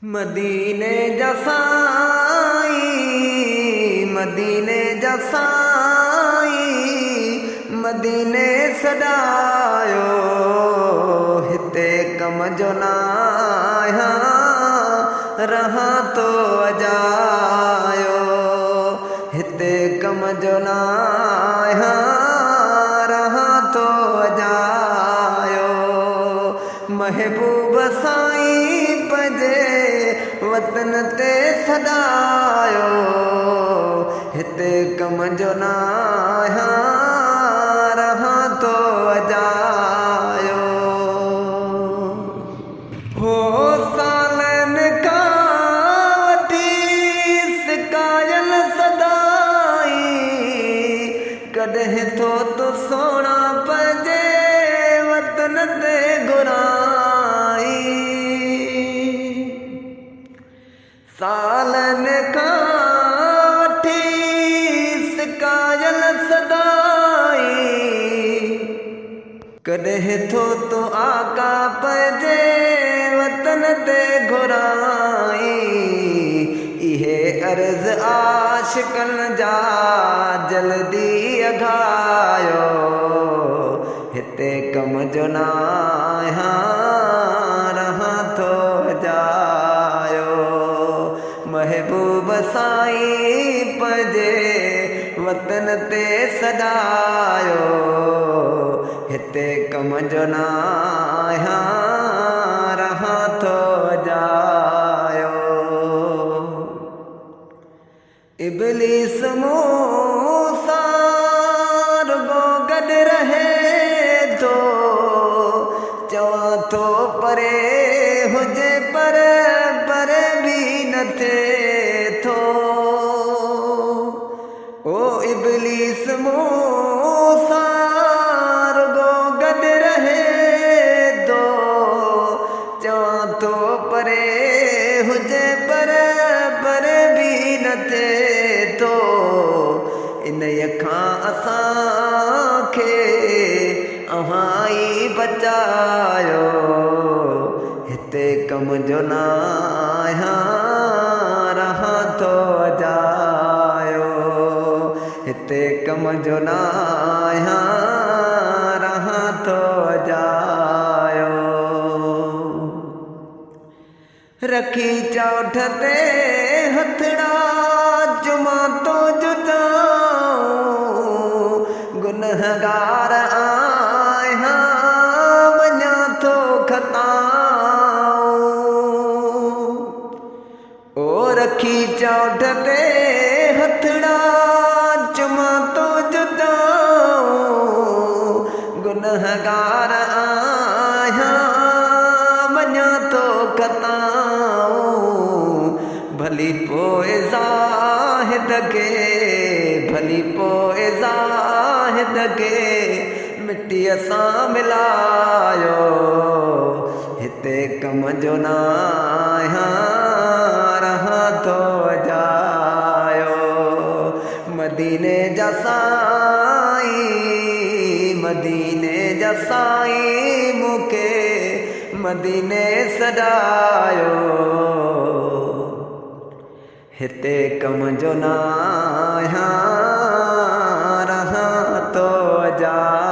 मदीने जा साईं, मदीने जा साईं, मदीने सॾायो हिते कम जो न आहियां रहां तो अजायो। हिते कम जो न आहियां रहां तो अजायो। महबूब साईं पंहिंजे वतन ते सॾायो हिते कम जो न आहियां रहां तो अजायो। हो सालनि खां वठी सिकायल सदाई कॾहिं थो तूं सोणा पंहिंजे वतन ते घुराई। सालनि खां वठी सिकायल सदाई कॾहिं थो तूं आका पंहिंजे वतन ते घुराई। इहे अर्ज़ आशिक़नि जा जल्दी अघायो हिते कम जो न आहियां रहां तो अजायो। महबूब साईं पंहिंजे वतन ते सॾायो हिते कम जो न आहियां रहां तो अजायो। इब्लीस मूं सां रुॻो गॾु रहे थो चवां थो परे हुजे पर बि न थिए थो। ओ इब्लीस मूं सां रुॻो गॾु रहे थो चवां थो परे हुजे पर बि न थिए थो। इन खां असांखे अव्हां ई बचायो हिते कम जो न आहियां रहां तो अजायो। हिते कम जो न आहियां रहां तो अजायो। रखी चौठ ते हथड़ा जुमां तो जुटाऊं गुनहगार आहियां वञां थो खताऊं। ओ रखी चौठ ते हथड़ा जुमां तो जुटाऊं गुनहगार आहियां वञां थो खताऊं। भली पोइ ज़ाहिद खे भली पोइ ज़ाहिद खे मिटीअ सां मिलायो हिते कम जो न आहियां रहां तो अजायो। मदीने जा साईं, मदीने जा साईं मूंखे मदीने सॾायो हिते कम जो न आहियां रहां तो अजायो।